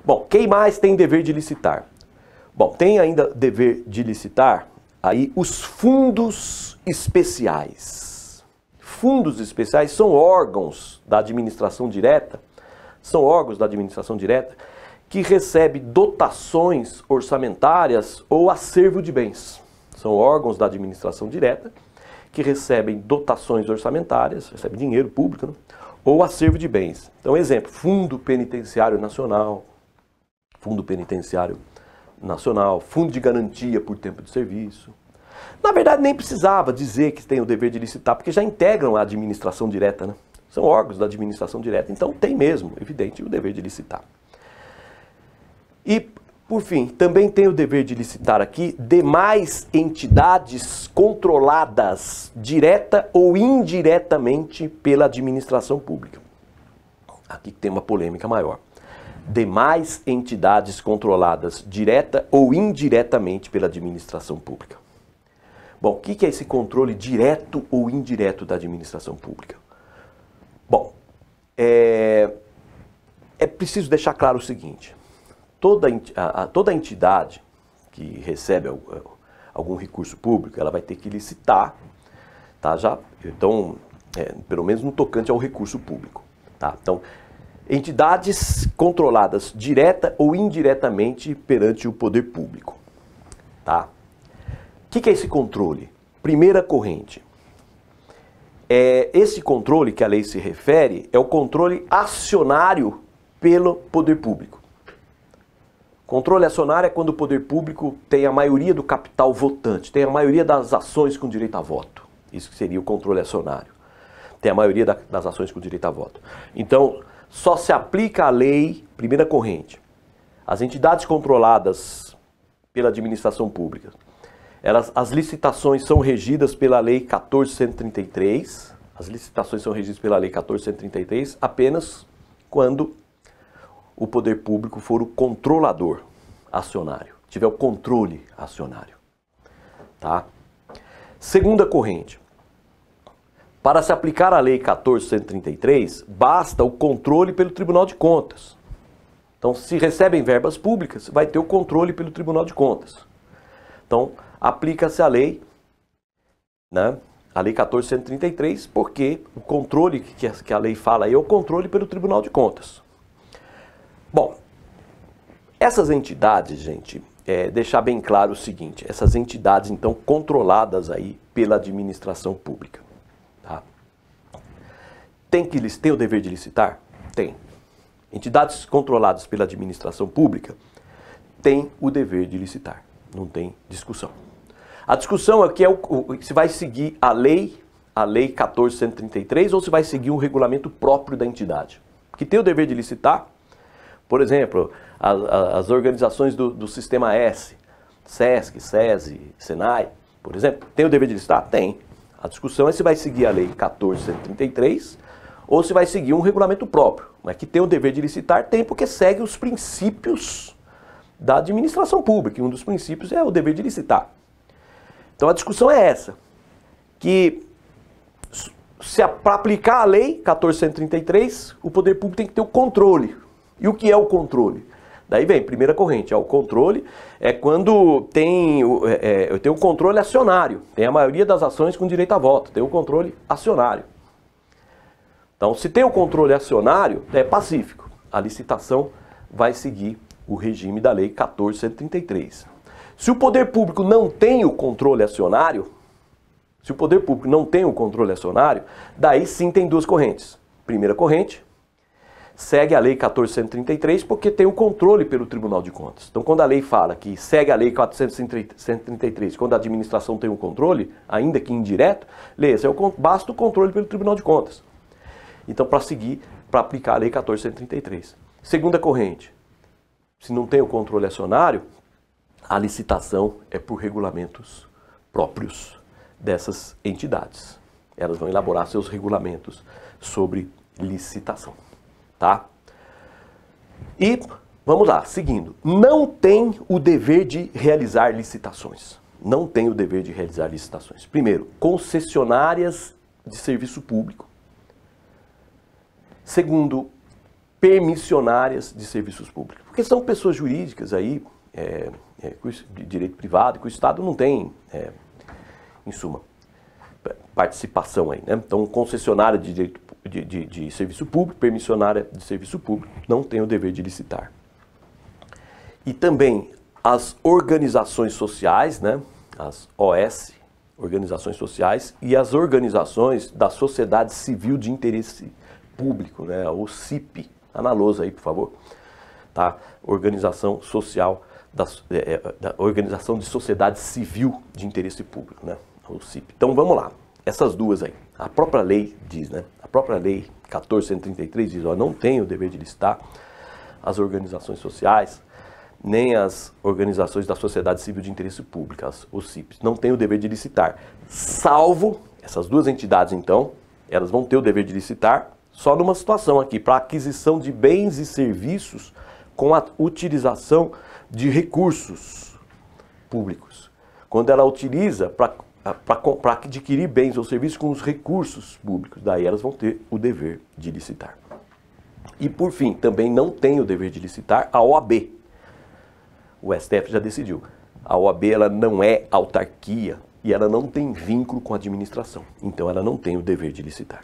Bom, quem mais tem dever de licitar? Bom, tem ainda dever de licitar aí os fundos especiais. Fundos especiais são órgãos da administração direta, que recebem dotações orçamentárias ou acervo de bens. São órgãos da administração direta que recebem dotações orçamentárias, recebem dinheiro público, né? Ou acervo de bens. Então, exemplo, Fundo Penitenciário Nacional, Fundo de Garantia por Tempo de Serviço. Na verdade, nem precisava dizer que tem o dever de licitar, porque já integram a administração direta, né? São órgãos da administração direta, então tem mesmo, evidente, o dever de licitar. E, por fim, também tem o dever de licitar aqui demais entidades controladas direta ou indiretamente pela administração pública. Aqui tem uma polêmica maior. Demais entidades controladas direta ou indiretamente pela administração pública. Bom, o que é esse controle direto ou indireto da administração pública? Bom, é preciso deixar claro o seguinte. Toda entidade que recebe algum recurso público, ela vai ter que licitar, tá? Então, pelo menos no tocante ao recurso público, tá? Então, entidades controladas direta ou indiretamente perante o poder público, tá? O que é esse controle? Primeira corrente. Esse controle que a lei se refere é o controle acionário pelo poder público. Controle acionário é quando o poder público tem a maioria do capital votante, tem a maioria das ações com direito a voto. Isso que seria o controle acionário. Tem a maioria das ações com direito a voto. Então, só se aplica a lei, primeira corrente. As entidades controladas pela administração pública, as licitações são regidas pela Lei 14.133. As licitações são regidas pela Lei 14.133 apenas quando o poder público for o controlador acionário, tiver o controle acionário, tá? Segunda corrente. Para se aplicar a Lei 14.133, basta o controle pelo Tribunal de Contas. Então, se recebem verbas públicas, vai ter o controle pelo Tribunal de Contas. Então, aplica-se a lei, né? A Lei 14.133, porque o controle que a lei fala aí é o controle pelo Tribunal de Contas. Bom, essas entidades, gente, deixar bem claro o seguinte, essas entidades, então, controladas aí pela administração pública, tá? Tem o dever de licitar? Tem. Entidades controladas pela administração pública têm o dever de licitar, não tem discussão. A discussão aqui é se vai seguir a lei 14.133 ou se vai seguir um regulamento próprio da entidade. Que tem o dever de licitar. Por exemplo, as organizações do Sistema S, SESC, SESI, SENAI, por exemplo, tem o dever de licitar? Tem. A discussão é se vai seguir a Lei 14.133 ou se vai seguir um regulamento próprio. Mas que tem o dever de licitar, tem, porque segue os princípios da administração pública. E um dos princípios é o dever de licitar. Então a discussão é essa, que para aplicar a Lei 14.133, o poder público tem que ter o controle. E o que é o controle? Daí vem, primeira corrente, o controle é quando eu tenho o controle acionário, tem a maioria das ações com direito a voto, tem o controle acionário. Então, se tem o controle acionário, é pacífico. A licitação vai seguir o regime da Lei 14.133. Se o poder público não tem o controle acionário, daí sim tem duas correntes. Primeira corrente, segue a Lei 14.133 porque tem o controle pelo Tribunal de Contas. Então, quando a lei fala que segue a Lei 14.133, quando a administração tem o controle, ainda que indireto, basta o controle pelo Tribunal de Contas. Então, para aplicar a Lei 14.133. Segunda corrente, se não tem o controle acionário, a licitação é por regulamentos próprios dessas entidades. Elas vão elaborar seus regulamentos sobre licitação. Tá? E vamos lá, seguindo. Não tem o dever de realizar licitações. Não tem o dever de realizar licitações. Primeiro, concessionárias de serviço público. Segundo, permissionárias de serviços públicos. Porque são pessoas jurídicas aí, de direito privado, que o Estado não tem, em suma, participação aí, né? Então, concessionária de direito de serviço público, permissionária de serviço público, não tem o dever de licitar. E também as organizações sociais, né? As OS, organizações sociais, e as organizações da sociedade civil de interesse público, né? O CIP, na lousa aí, por favor, tá? Organização social, da Organização de Sociedade Civil de Interesse Público, né? O CIP. Então vamos lá, essas duas aí. A própria lei diz, né? A própria lei 14.133 diz, ó, não tem o dever de licitar as organizações sociais, nem as organizações da sociedade civil de interesse público, os CIPs, não tem o dever de licitar, salvo essas duas entidades, então, elas vão ter o dever de licitar só numa situação aqui, para aquisição de bens e serviços com a utilização de recursos públicos. Quando ela utiliza para adquirir bens ou serviços com os recursos públicos, daí elas vão ter o dever de licitar. E por fim, também não tem o dever de licitar a OAB. O STF já decidiu. A OAB ela não é autarquia e ela não tem vínculo com a administração. Então ela não tem o dever de licitar.